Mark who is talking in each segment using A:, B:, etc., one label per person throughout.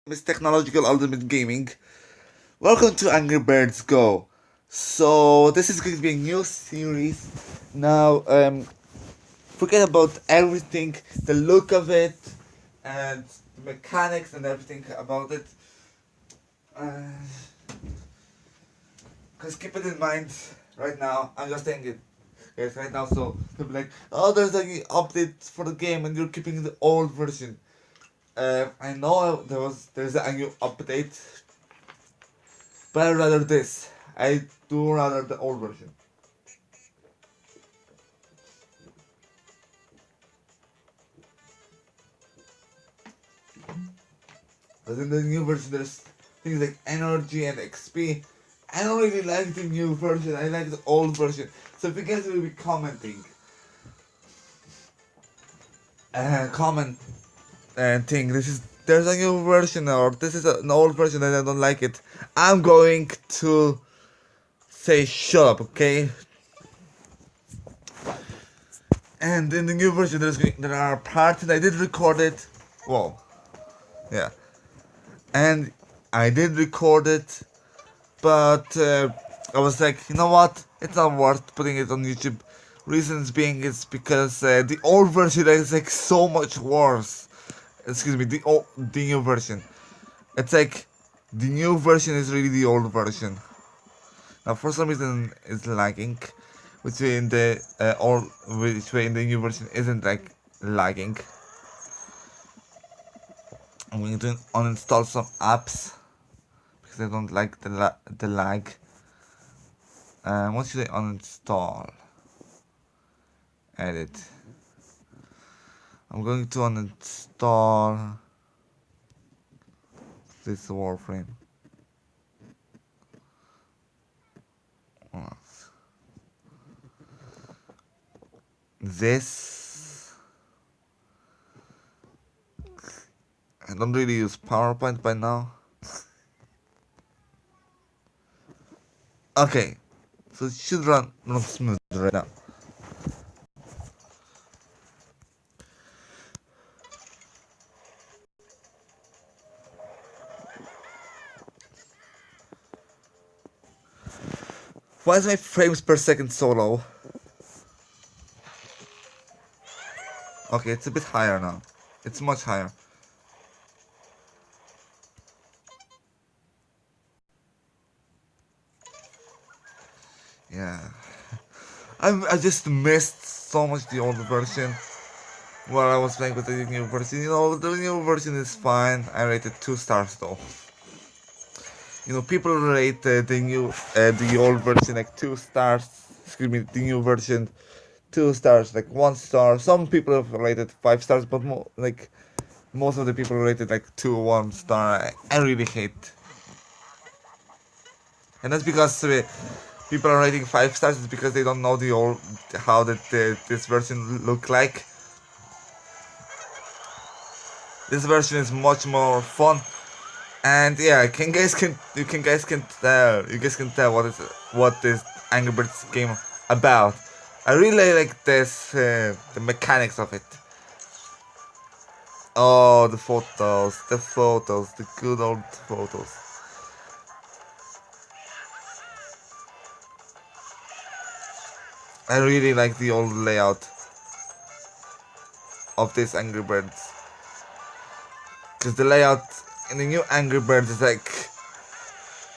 A: Is Technological Ultimate Gaming. Welcome to Angry Birds Go. So this is going to be a new series. Now, forget about everything, the look of it, and the mechanics and everything about it. Cause keep it in mind. Right now, I'm just saying it. Yes, right now. So people like, oh, there's a update for the game, and you're keeping the old version. I know there's a new update, but I rather this. I do rather the old version. But in the new version, there's things like energy and XP. I don't really like the new version. I like the old version. So if you guys will be commenting, comment and think there's a new version or this is an old version and I don't like it. I'm going to say shut up, okay? And in the new version, there are parts and I did record it. Whoa, yeah, and I did record it, but I was like, you know what? It's not worth putting it on YouTube. Reasons being is because the old version is like so much worse. Excuse me, the new version. It's like the new version is really the old version. Now, for some reason, it's lagging, which way in the which way in the new version isn't like lagging. I'm going to uninstall some apps because I don't like the lag. What should I uninstall? Edit. I'm going to uninstall this Warframe. This. I don't really use PowerPoint by now. Okay, so it should run smooth right now. Why is my frames per second so low? Okay, it's a bit higher now. It's much higher. Yeah. I just missed so much the old version while I was playing with the new version. You know, the new version is fine. I rated 2 stars though. You know, people rate the old version like 2 stars. Excuse me, the new version 2 stars, like 1 star. Some people have rated 5 stars, but most of the people rated like 2 1 star. I really hate, and that's because people are rating 5 stars is because they don't know the old how this version look like. This version is much more fun, and yeah, you guys can tell what this Angry Birds game about. I really like the mechanics of it. Oh, the good old photos. I really like the old layout of this Angry Birds. Because the layout in the new Angry Birds is like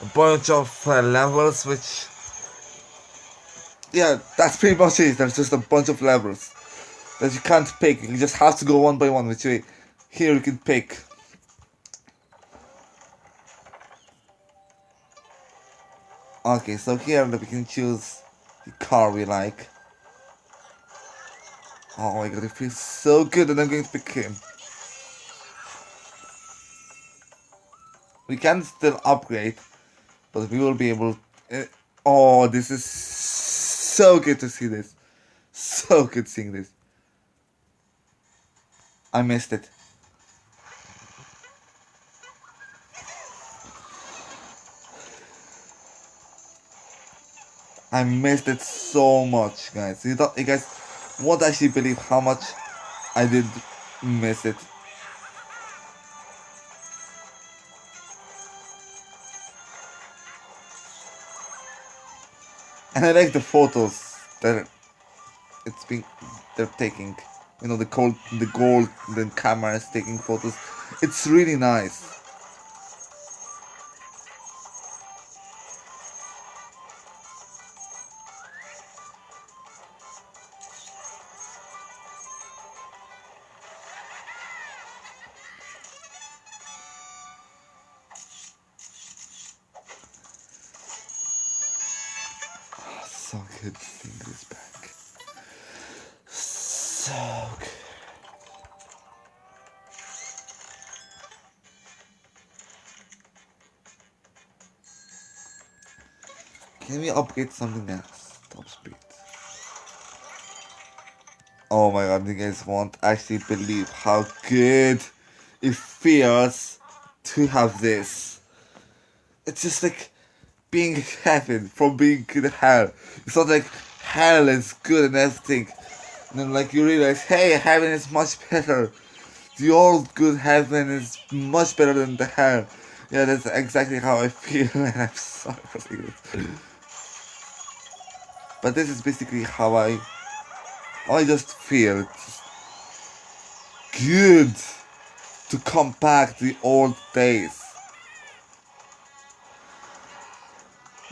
A: a bunch of levels, which, yeah, that's pretty much it. There's just a bunch of levels that you can't pick. You just have to go one by one, which way here you can pick. Okay, so here we can choose the car we like. Oh my god, it feels so good, and I'm going to pick him. We can still upgrade, but we will be able. Oh, this is so good to see this. So good seeing this. I missed it. I missed it so much, guys. You guys won't actually believe how much I did miss it. And I like the photos that it's been they're taking. You know, the golden camera is taking photos. It's really nice. So good seeing this back. So good. Can we upgrade something else? Top speed. Oh my god, you guys won't actually believe how good it feels to have this. It's just like being heaven from being in hell. It's not like hell is good and everything. And then like you realize, hey, heaven is much better. The old good heaven is much better than the hell. Yeah, that's exactly how I feel, and I'm sorry for saying this. But this is basically how I just feel. It's just good to come back to the old days.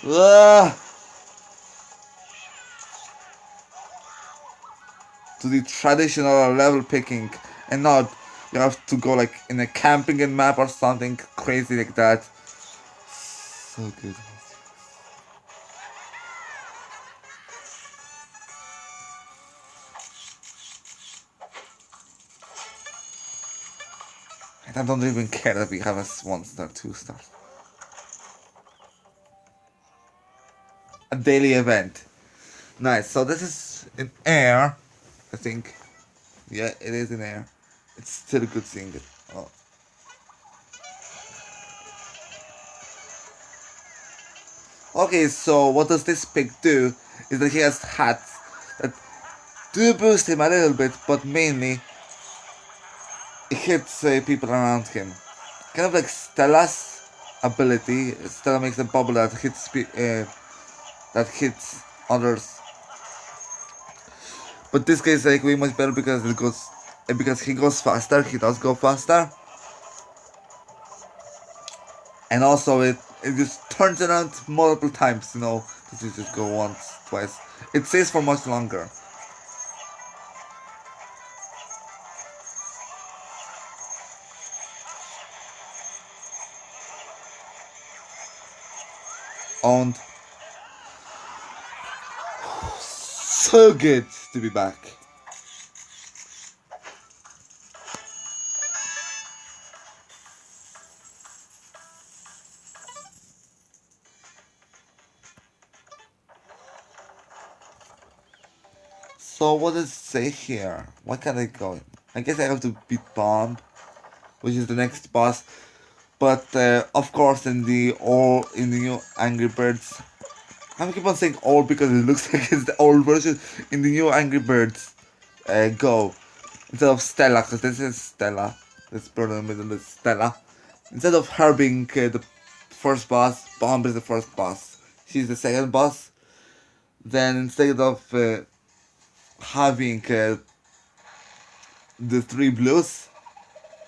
A: Ah, to the traditional level picking, and not you have to go like in a camping and map or something crazy like that. So good. And I don't even care that we have a 1 star, 2 star. A daily event. Nice. So this is in air, I think. Yeah, it is in air. It's still good seeing it. Oh. Okay, so what does this pig do? Is that he has hats that do boost him a little bit, but mainly it hits people around him. Kind of like Stella's ability. Stella makes a bubble that hits others. But this guy is like way much better because he goes faster. He does go faster, and also it just turns around multiple times. You know, doesn't just go once, twice. It stays for much longer. And so good to be back. So what does it say here? Why can't I go? I guess I have to beat Bomb, which is the next boss. But of course, in the new Angry Birds, I'm keep on saying old because it looks like it's the old version. In the new Angry Birds, Go, instead of Stella, because this is Stella. This bird in the middle is Stella. Instead of her being the first boss, Bomb is the first boss. She's the second boss. Then instead of having the three blues,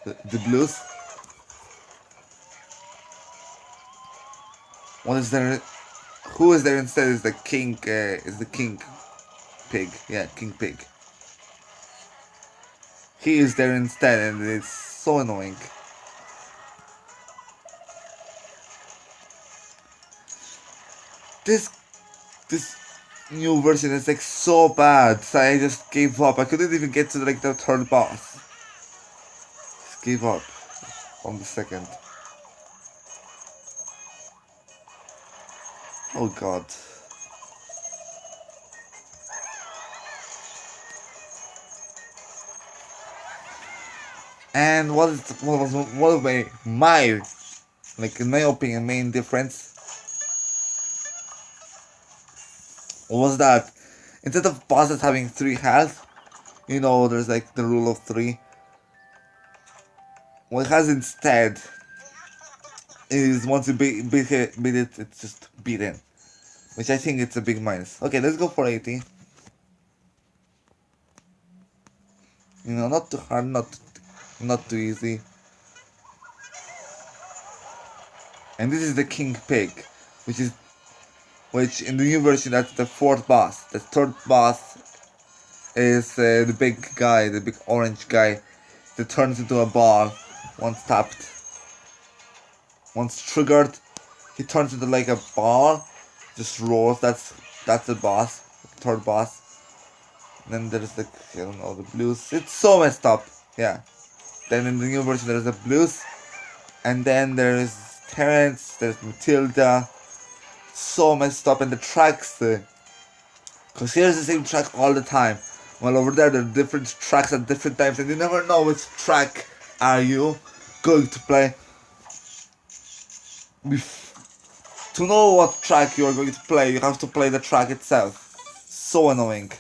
A: the blues, what is there? Who is there instead? Is the king? Is the king pig? Yeah, king pig. He is there instead, and it's so annoying. This this new version is like so bad, so I just gave up. I couldn't even get to like the third boss. Just gave up on the second. Oh god. And what was one of my like in my opinion main difference was that instead of bosses having 3 health, you know, there's like the rule of 3. What it has instead is once you beat it, it's just beaten. which I think it's a big minus. Okay, let's go for 80. You know, not too hard, not too easy. And this is the King Pig, which in the new version that's the fourth boss. The third boss is the big guy, the big orange guy that turns into a ball once tapped. Once triggered, he turns into like a ball, just rolls. That's the boss, the third boss. And then there's the, I don't know, the blues. It's so messed up. Yeah. Then in the new version there's the blues, and then there's Terrence, there's Matilda. So messed up, and the tracks. Because here's the same track all the time. While over there, there are different tracks at different times, and you never know which track are you going to play. To know what track you are going to play, you have to play the track itself. So annoying.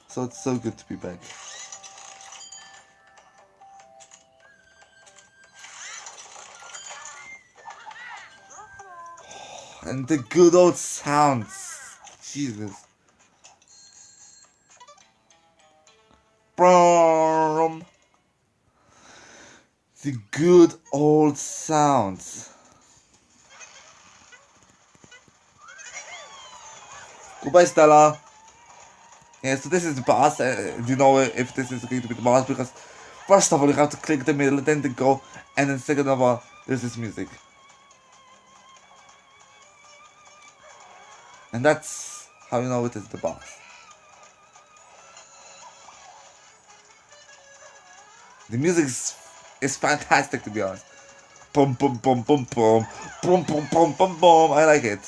A: So it's so good to be back. And the good old sounds. Jesus. Brum. The good old sounds. Goodbye, Stella. Yeah, so this is the boss. Do you know if this is going to be the boss? Because first of all, you have to click the middle, then the go, and then second of all, there's this music. And that's how you know it is the boss. The music is fantastic, to be honest. Boom, boom, boom, boom, boom, boom, boom, boom, boom, boom. I like it.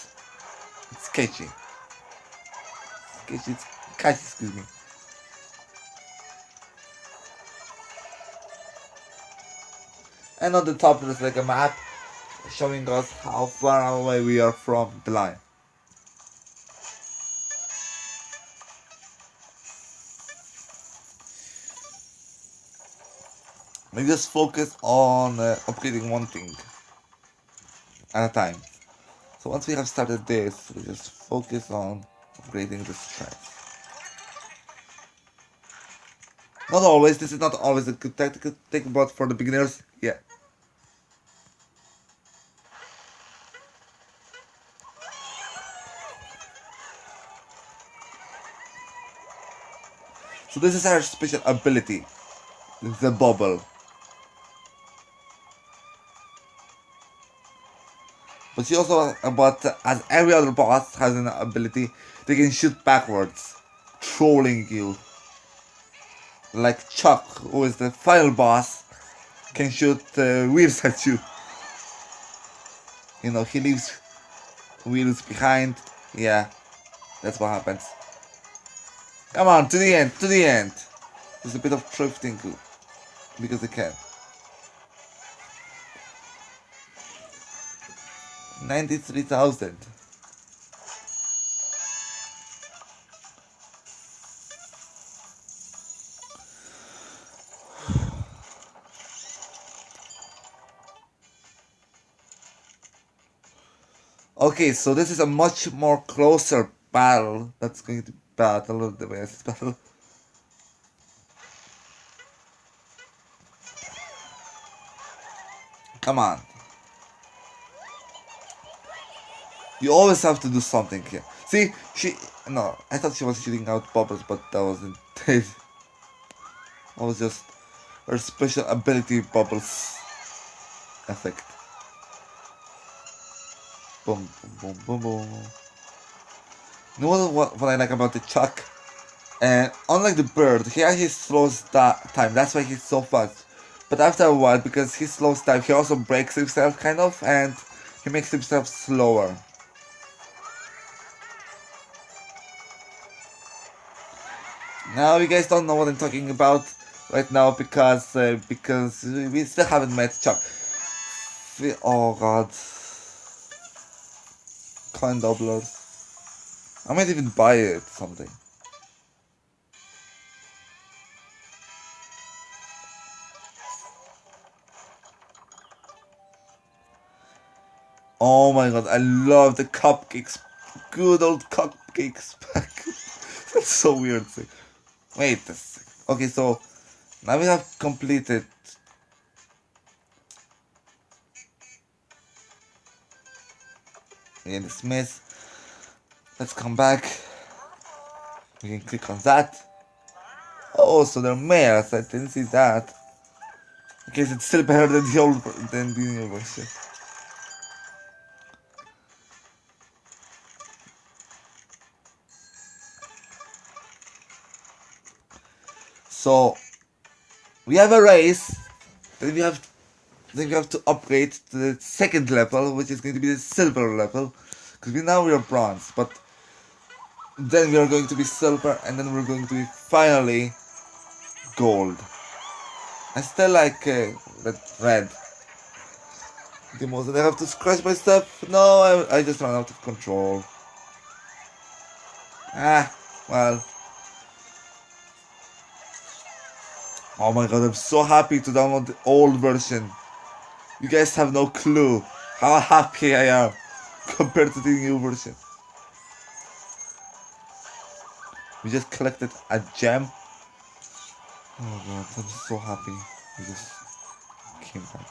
A: It's catchy. It's catchy, excuse me. And on the top there's like a map showing us how far away we are from the line. We just focus on upgrading one thing at a time. So once we have started this, we just focus on upgrading the strength. Not always, this is not always a good tactical thing, but for the beginners, yeah. So this is our special ability, the bubble. But she also, but as every other boss has an ability, they can shoot backwards, trolling you. Like Chuck, who is the final boss, can shoot wheels at you. You know, he leaves wheels behind. Yeah, that's what happens. Come on, to the end, to the end. There's a bit of drifting because they can. 93,000. Okay, so this is a much more closer battle. That's going to battle the way it's battle. Come on. You always have to do something here. See, no, I thought she was shooting out bubbles, but that wasn't it. That was just her special ability bubbles effect. Boom, boom, boom, boom, boom. You know what I like about the Chuck? And unlike the bird, he actually slows time. That's why he's so fast. But after a while, because he slows time, he also breaks himself, kind of, and he makes himself slower. Now you guys don't know what I'm talking about right now because we still haven't met Chuck. Oh god, coin doublers. I might even buy it something. Oh my god, I love the cupcakes. Good old cupcakes pack. That's so weird. Wait a sec. Okay, so now we have completed. Yeah, dismiss. Let's come back. We can click on that. Oh, so they're mares. I didn't see that. I guess it's still better than the new version. So we have a race. Then we have to upgrade to the second level, which is going to be the silver level, because now we are bronze, but then we are going to be silver, and then we're going to be finally gold. I still like red the most, and I have to scratch my stuff. No, I just ran out of control. Well. Oh my god, I'm so happy to download the old version. You guys have no clue how happy I am compared to the new version. We just collected a gem. Oh god, I'm so happy. We just came back.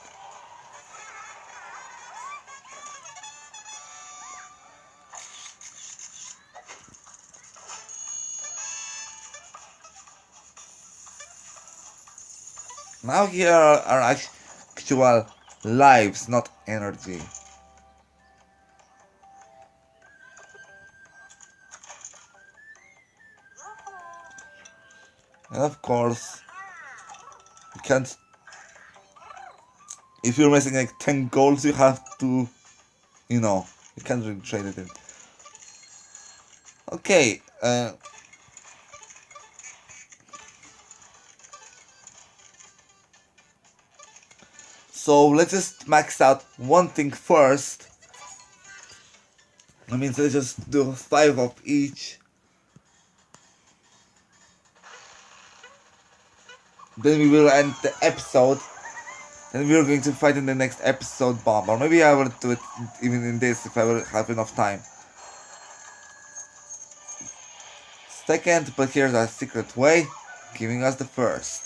A: Now here are actual lives, not energy. And of course, you can't. If you're missing like 10 goals, you have to, you can't really trade it in. Okay, so let's just max out one thing first. I mean, so let's just do 5 of each. Then we will end the episode. Then we are going to fight in the next episode bomb. Or maybe I will do it even in this if I will have enough time. Second, but here's a secret way, giving us the first.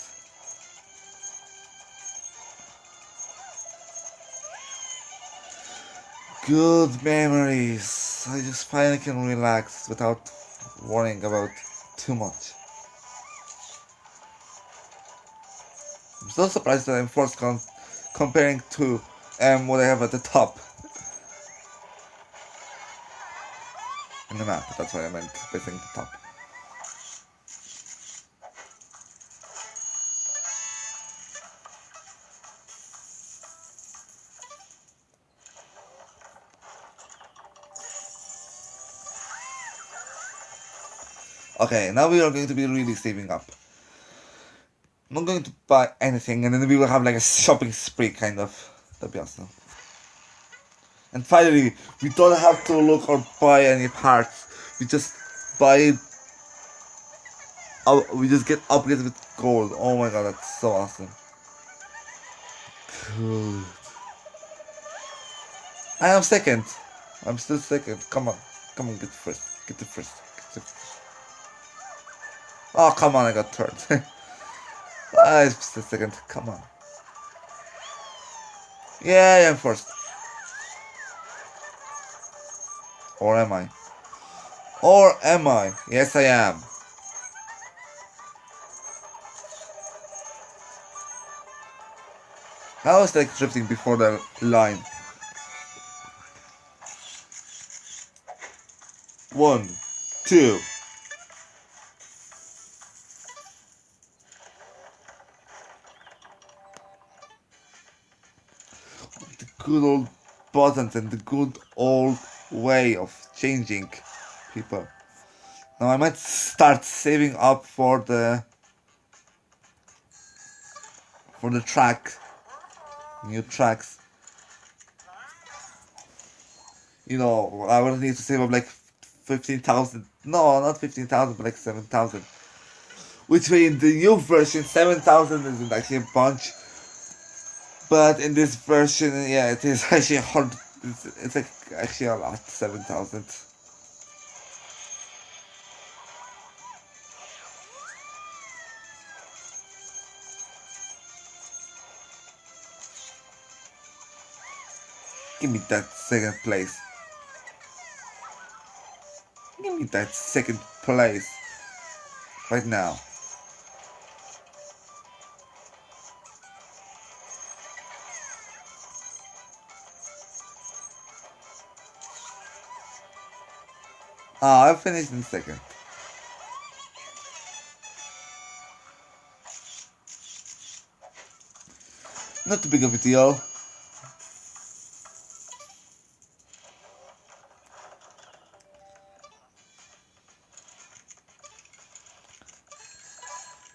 A: Good memories. I just finally can relax without worrying about too much. I'm so surprised that I'm forced comparing to what I have at the top in the map. That's what I meant by saying the top. Okay, now we are going to be really saving up. I'm not going to buy anything, and then we will have like a shopping spree, kind of. That'd be awesome. And finally, we don't have to look or buy any parts. We just buy. We just get upgraded with gold. Oh my god, that's so awesome. Cool. I am second. I'm still second. Come on, get first. Get the first. Oh, come on, I got third. I'm still second. Come on. Yeah, I'm first. Or am I? Or am I? Yes, I am. I was like drifting before the line. 1, 2. The good old buttons and the good old way of changing people. Now I might start saving up for the track, new tracks. I will need to save up like 15,000. No, not 15,000, but like 7,000. Which way in the new version 7,000 isn't actually a bunch. But in this version, yeah, it is actually It's like actually a lot, 7,000. Give me that second place. Give me that second place. Right now. Ah, I finished in second. Not too big of a deal.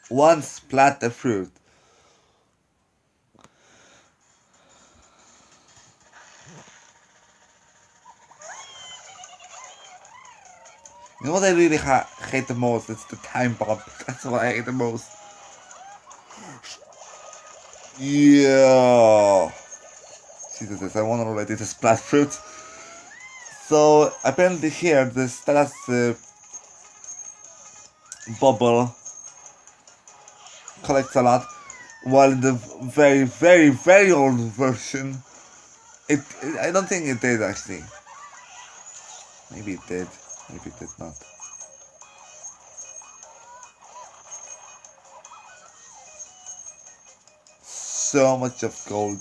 A: One splatter fruit. You know what I really hate the most? It's the time bomb. That's what I hate the most. Yeah. Jesus, I want to already the splat fruit. So apparently here the status bubble collects a lot, while in the very, very, very old version, I don't think it did actually. Maybe it did. Maybe it did not. So much of gold.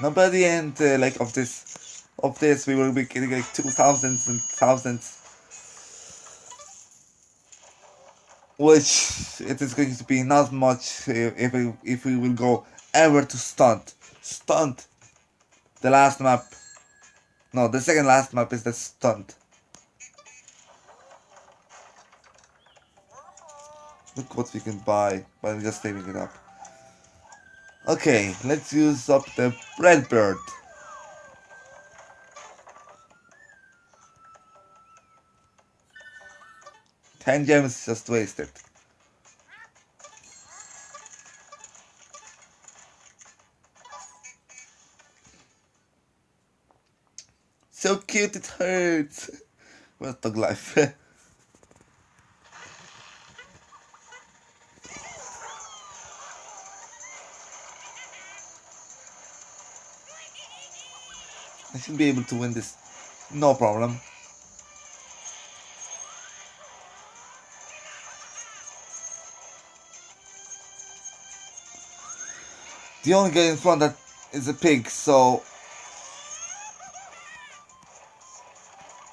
A: Now by the end, like of this, we will be getting like 2,000s and thousands, which it is going to be not much if we will go ever to stunt. The last map, no, the second last map is the stunt. Look what we can buy by just saving it up. Okay, let's use up the red bird. 10 gems just wasted. So cute it hurts. What dog life. I should be able to win this. No problem. The only guy in front that is a pig, so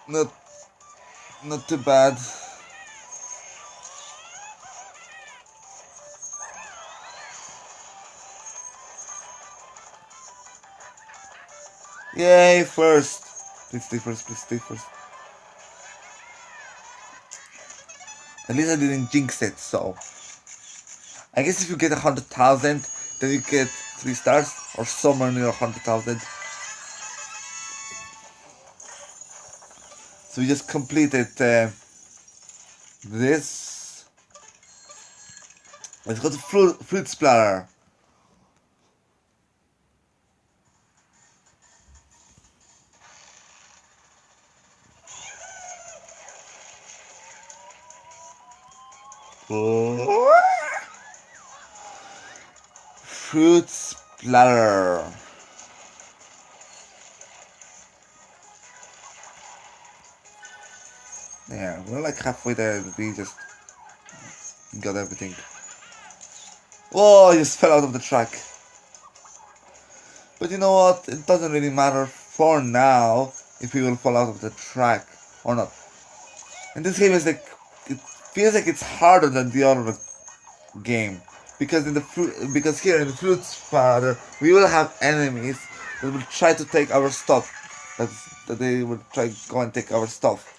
A: not too bad. Yay, first. Please stay first, please stay first. At least I didn't jinx it, so. I guess if you get 100,000, then you get 3 stars, or somewhere near 100,000. So we just completed this. Let's go to fruit splatter. Fruit splatter. Yeah, we're like halfway there. We just got everything. Whoa, I just fell out of the track. But you know what? It doesn't really matter for now if we will fall out of the track or not. And this game is like, it feels like it's harder than the other game, because because here in the fruit splatter we will have enemies that will try to take our stuff. That they will try to go and take our stuff.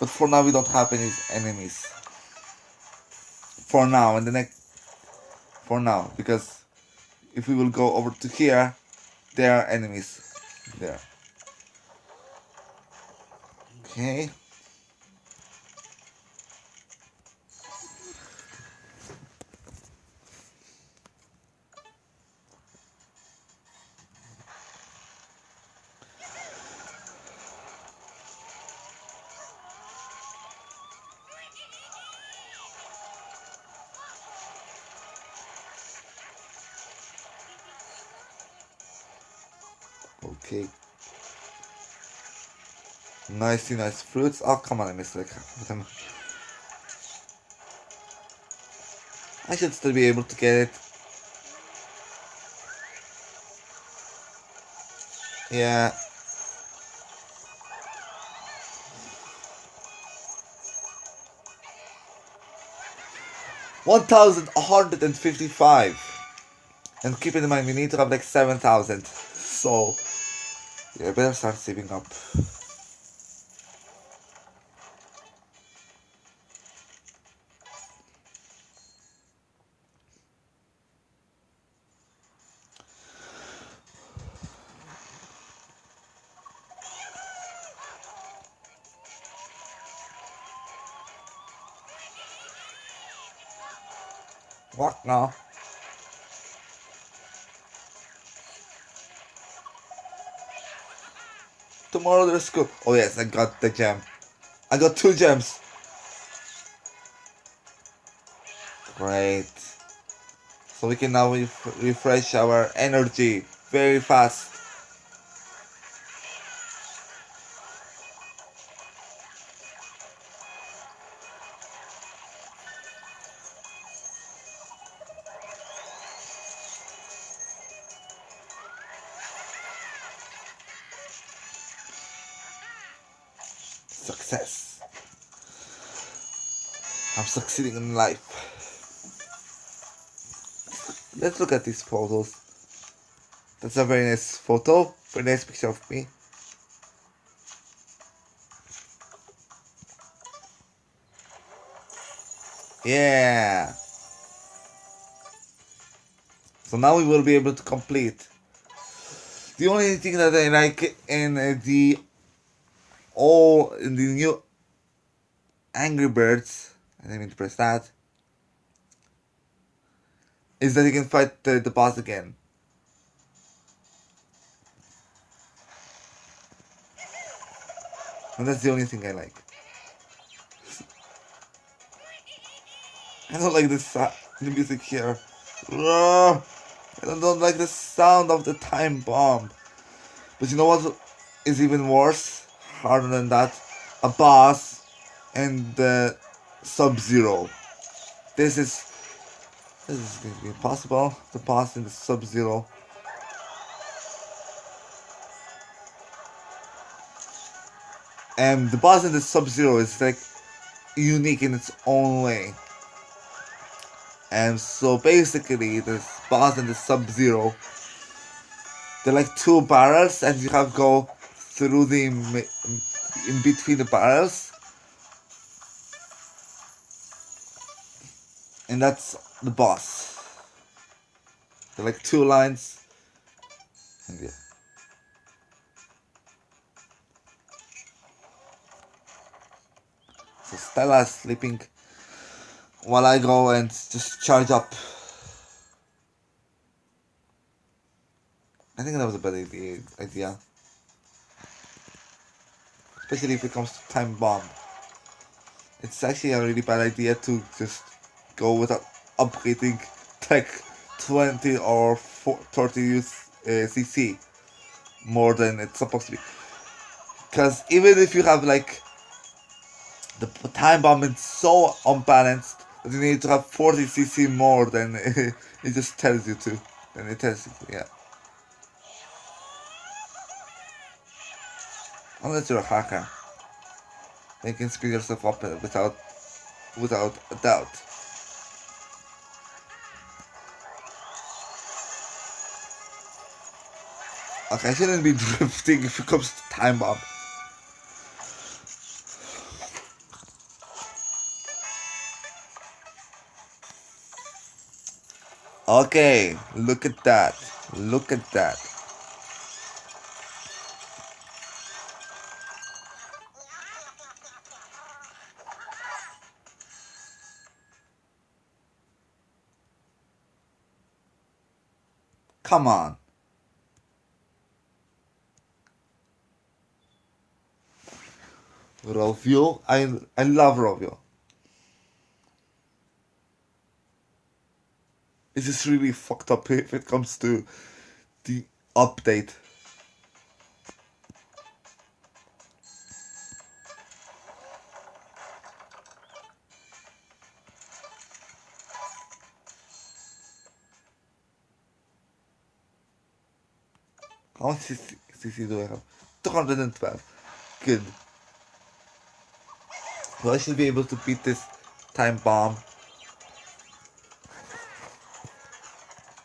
A: But for now we don't have any enemies. For now, and the next. For now, because if we will go over to here, there are enemies there. Okay. Okay. Nice fruits. Oh, come on, I missed like half of them. I should still be able to get it. Yeah. $1,155. And keep in mind, we need to have like 7,000. So, yeah, I better start saving up. What now? Tomorrow there's school. Oh yes, I got the gem. I got 2 gems. Great. So we can now refresh our energy very fast. Success. I'm succeeding in life. Let's look at these photos. That's a very nice photo. Very nice picture of me. Yeah. So now we will be able to complete. The only thing that I like in in the new Angry Birds, I didn't mean to press that, is that you can fight the boss again. And that's the only thing I like. I don't like the music here. I don't like the sound of the time bomb. But you know what is even worse? Harder than that? A boss and the Sub-Zero. This is going to be impossible. The boss and the Sub-Zero. And the boss and the Sub-Zero is like unique in its own way. And so basically, the boss and the Sub-Zero, they're like 2 barrels, and you have to go through in between the barrels, and that's the boss. They're like 2 lines, and yeah. So Stella is sleeping while I go and just charge up. I think that was a bad idea. Especially if it comes to time bomb. It's actually a really bad idea to just go without upgrading tech 20 or 30 cc more than it's supposed to be. Because even if you have like the time bomb is so unbalanced that you need to have 40 cc more than it just tells you to. Then it tells you, yeah. Unless you're a hacker, you can speed yourself up without a doubt. Okay, I shouldn't be drifting if it comes to time bomb. Okay, look at that. Look at that. Come on. Rovio, I love Rovio. It's just really fucked up if it comes to the update. How much CC do I have? 212. Good. So I should be able to beat this time bomb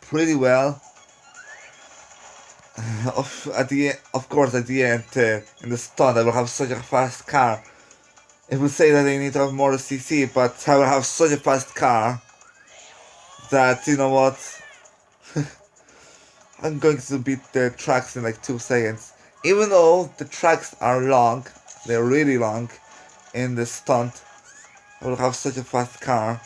A: pretty well. Of course, at the end, in the stun, I will have such a fast car. It will say that I need to have more CC, but I will have such a fast car that, you know what, I'm going to beat the tracks in like 2 seconds. Even though the tracks are long, they're really long in the stunt, I will have such a fast car.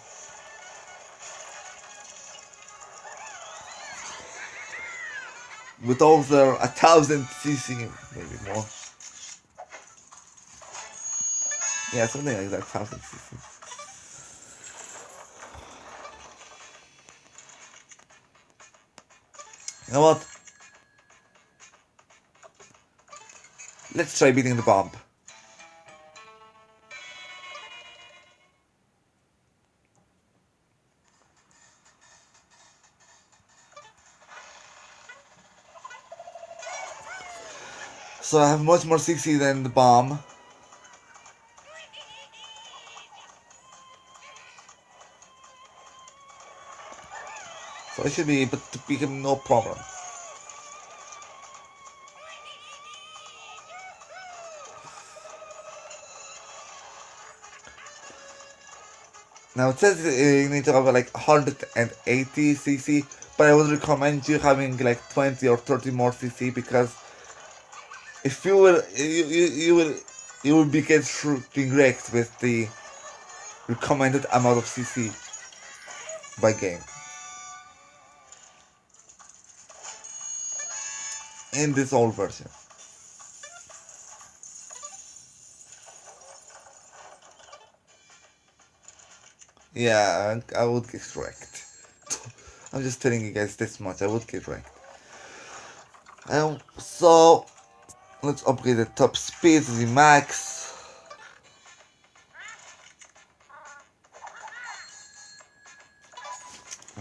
A: With over 1,000 CC, maybe more. Yeah, something like that, 1,000 CC. You know what? Let's try beating the bomb. So I have much more CC than the bomb. So I should be able to beat him no problem. Now it says you need to have like 180 CC, but I would recommend you having like 20 or 30 more CC, because if you will, you will be get shooting wrecked with the recommended amount of CC by game in this old version. Yeah, I would get wrecked. I'm just telling you guys this much, I would get wrecked. So let's upgrade the top speed to the max.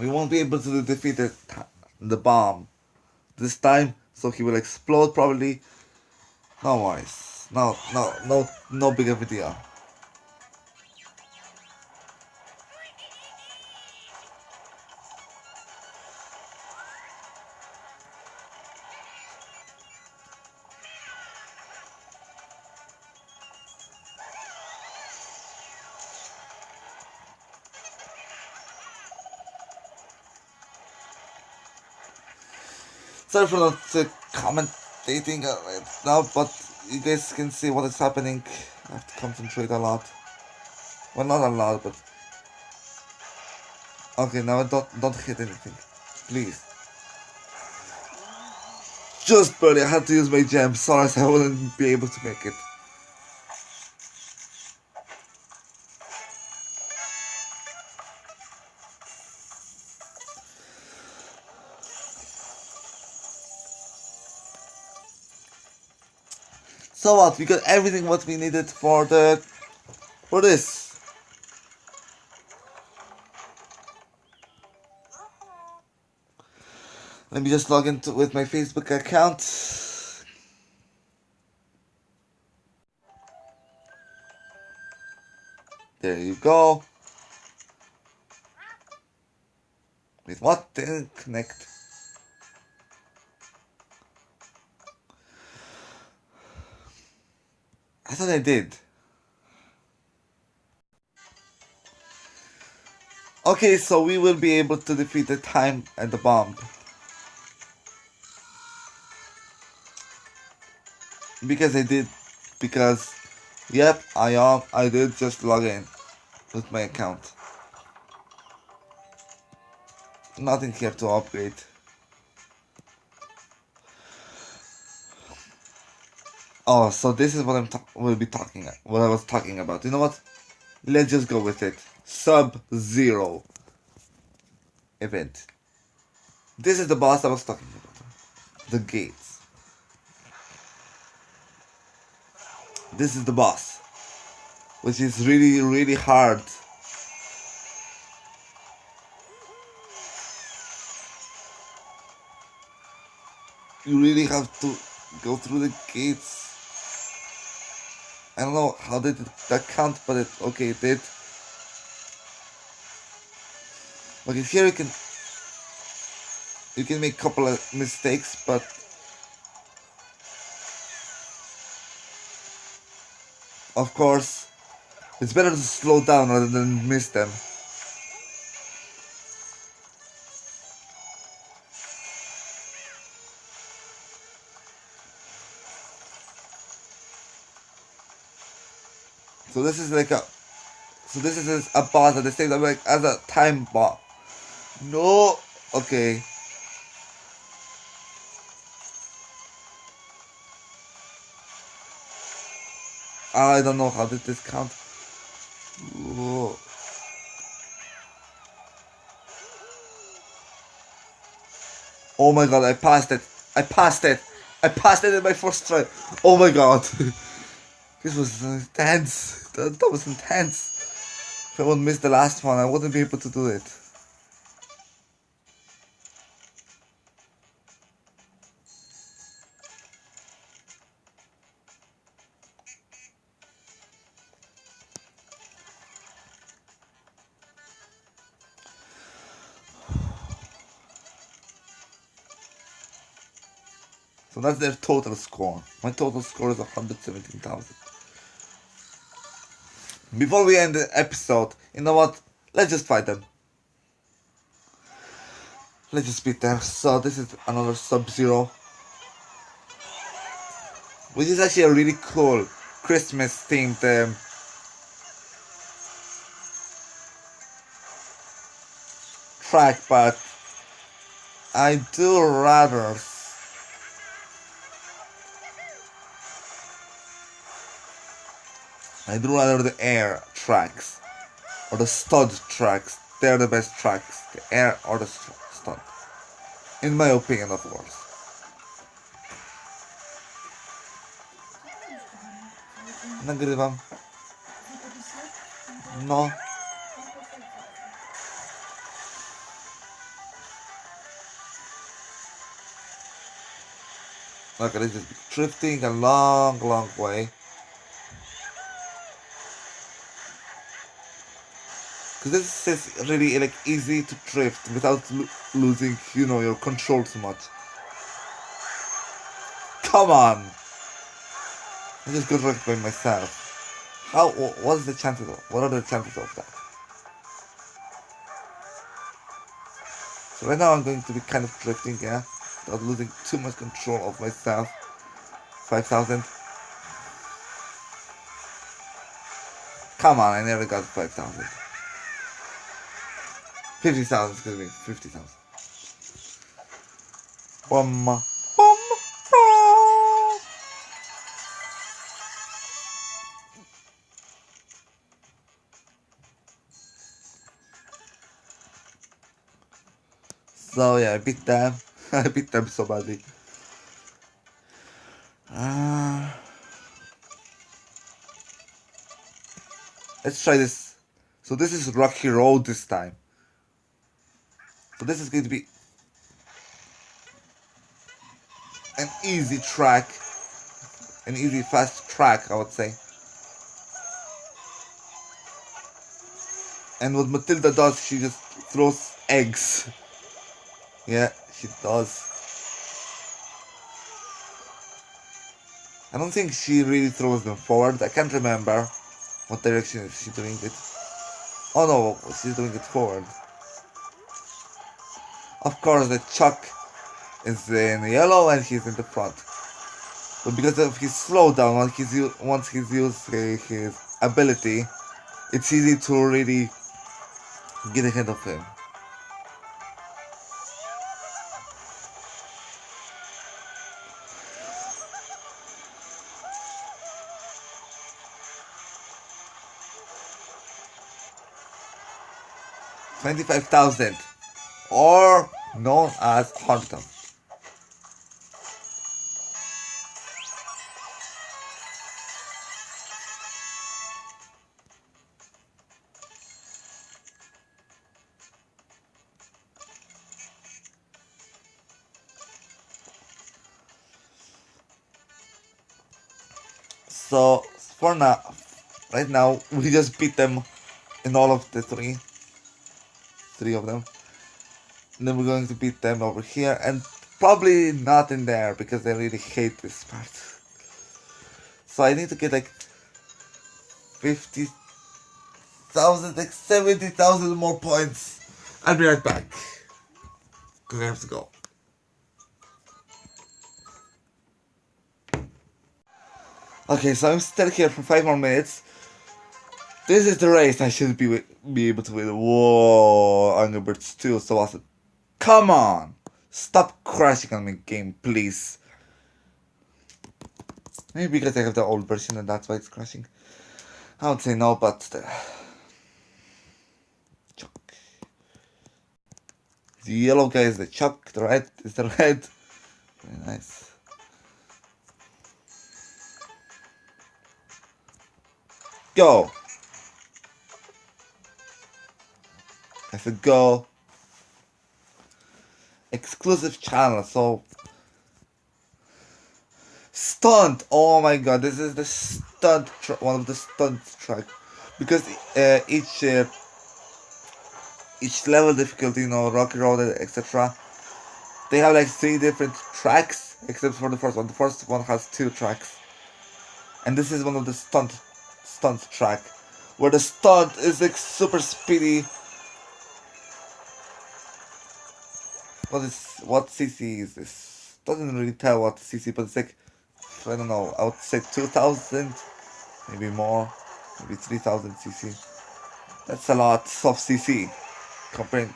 A: We won't be able to defeat the bomb this time, so he will explode probably. No worries. No big of a deal. Sorry for not commentating right now, but you guys can see what is happening. I have to concentrate a lot. Well, not a lot, but okay. Now don't hit anything, please. Just barely. I had to use my gem. Sorry, I wouldn't be able to make it. So what? We got everything what we needed for this. Let me just log into with my Facebook account. There you go. With what? Didn't connect. I thought I did. Okay, so we will be able to defeat the time and the bomb. Because I did. Because, yep, I did just log in with my account. Nothing here to upgrade. Oh, so this is what what I was talking about. You know what? Let's just go with it. Sub-Zero event. This is the boss I was talking about. The gates. This is the boss, which is really, really hard. you really have to go through the gates. I don't know how did that count, but okay, it did. Okay, here you can make a couple of mistakes, but of course it's better to slow down rather than miss them. So this is like a boss at the same time, like as a time bomb. No, okay. I don't know how did this count. Whoa. Oh my god, I passed it. I passed it. I passed it in my first try. Oh my god. This was intense. That was intense. If I would miss the last one, I wouldn't be able to do it. So that's their total score. My total score is 117,000. Before we end the episode, you know what? Let's just fight them. Let's just beat them. So this is another Sub-Zero, which is actually a really cool Christmas themed track, but I do rather the air tracks or the stud tracks. They're the best tracks, the air or the stud, in my opinion, of course. Nagrywam. No. Okay, let's just be drifting a long, long way. Because this is really like easy to drift without losing, your control too much. Come on! I just got wrecked by myself. What is the chances of? What are the chances of that? So right now I'm going to be kind of drifting, yeah? Without losing too much control of myself. 5,000. Come on, I never got 5,000. 50,000, excuse me, 50,000. Boom, boom, boom. So yeah, I beat them. I beat them so badly. Let's try this. So this is Rocky Road this time. So this is going to be an easy track. An easy, fast track, I would say. And what Matilda does, she just throws eggs. Yeah, she does. I don't think she really throws them forward. I can't remember what direction is she doing it. Oh no, she's doing it forward. Of course, the Chuck is in yellow and he's in the front. But because of his slowdown, once he's used his ability, it's easy to really get ahead of him. $25,000, or known as Hunter. So for now, right now, we just beat them in all of the three of them. And then we're going to beat them over here, and probably not in there because they really hate this part. So I need to get like 50,000, like 70,000 more points. I'll be right back. Because I have to go. Okay, so I'm still here for 5 more minutes. This is the race I should be able to win. Whoa, Angry Birds 2, so awesome. Come on! Stop crashing on me, game, please. Maybe because I have the old version and that's why it's crashing. I would say no, but... Chuck. The yellow guy is the Chuck, the red is the red. Very nice. Go! I said go. Exclusive channel, so... Stunt! Oh my god, this is the stunt one of the stunt track. Because each level difficulty, you know, Rocky Road, etc. They have like 3 different tracks, except for the first one. The first one has 2 tracks. And this is one of the stunt track. Where the stunt is like super speedy. What CC is this? Doesn't really tell what CC, but it's like, I don't know, I would say 2000, maybe more, maybe 3000 CC. That's a lot of CC compared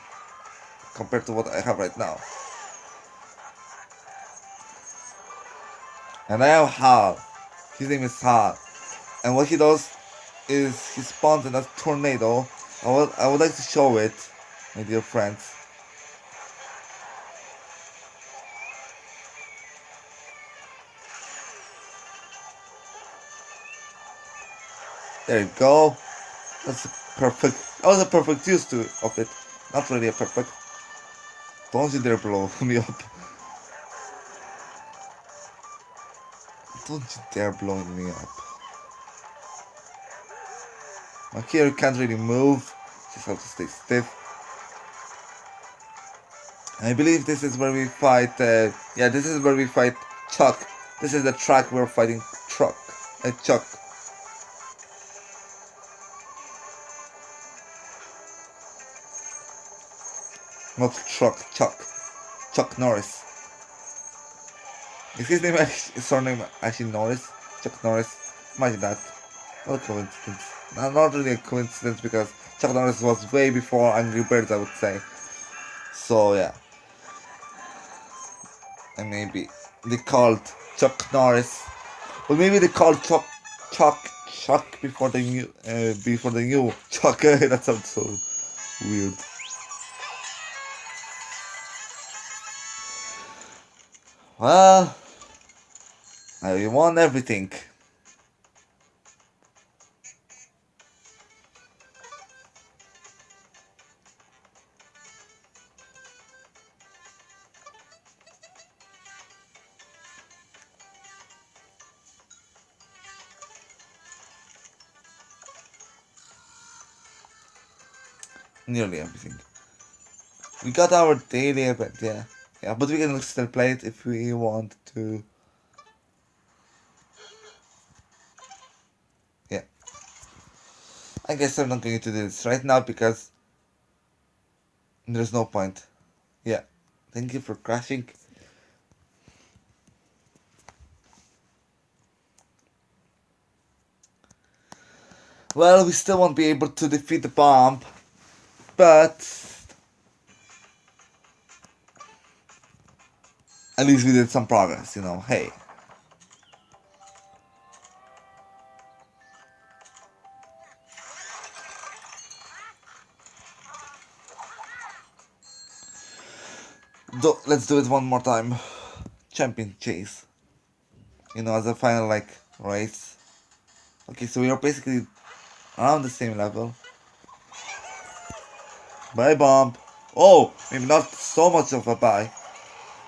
A: to what I have right now. And I have Hal. His name is Hal. And what he does is he spawns in a tornado. I would like to show it, my dear friends. There you go. That's a perfect. That was a perfect use of it. Not really a perfect. Don't you dare blow me up. Don't you dare blow me up. Now here you can't really move. Just have to stay stiff. And I believe this is where we fight. Yeah, this is where we fight Chuck. This is the track we're fighting Chuck. Not Chuck. Chuck Norris. Is his name his surname actually Norris? Chuck Norris. Imagine that. What a coincidence. Not really a coincidence because Chuck Norris was way before Angry Birds, I would say. So yeah. And maybe they called Chuck Norris. But maybe they called Chuck before the new Chuck. That sounds so weird. Well, I won everything. Nearly everything. We got our daily event, yeah. Yeah, but we can still play it if we want to. Yeah. I guess I'm not going to do this right now because there's no point. Yeah. Thank you for crashing. Well, we still won't be able to defeat the bomb, but at least we did some progress, you know, hey. Let's do it one more time. Champion chase. You know, as a final, like, race. Okay, so we are basically around the same level. Bye, bomb. Oh, maybe not so much of a bye.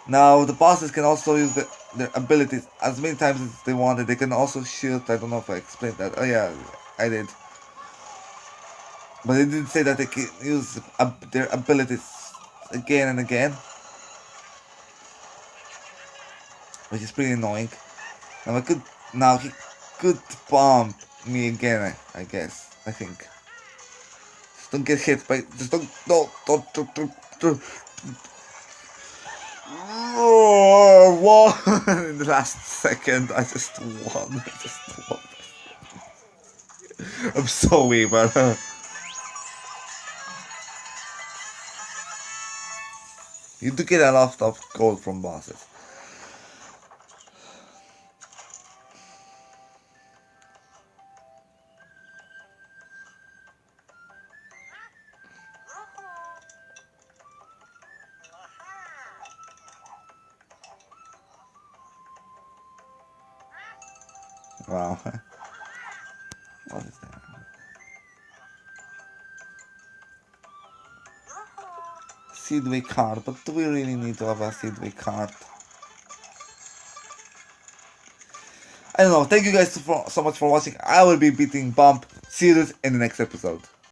A: Now, the bosses can also use the their abilities as many times as they wanted. They can also shield. I don't know if I explained that. Oh yeah, I did. But they didn't say that they can use their abilities again and again, which is pretty annoying. Now he could bomb me again. I guess. I think. Just don't get hit by. Just don't. No. Don't. Oh, won in the last second. I just won. I'm so evil. You do get a lot of gold from bosses. Wow. What is that? Seedway card, but do we really need to have a Seedway card? I don't know. Thank you guys so much for watching. I will be beating Bump. See you in the next episode.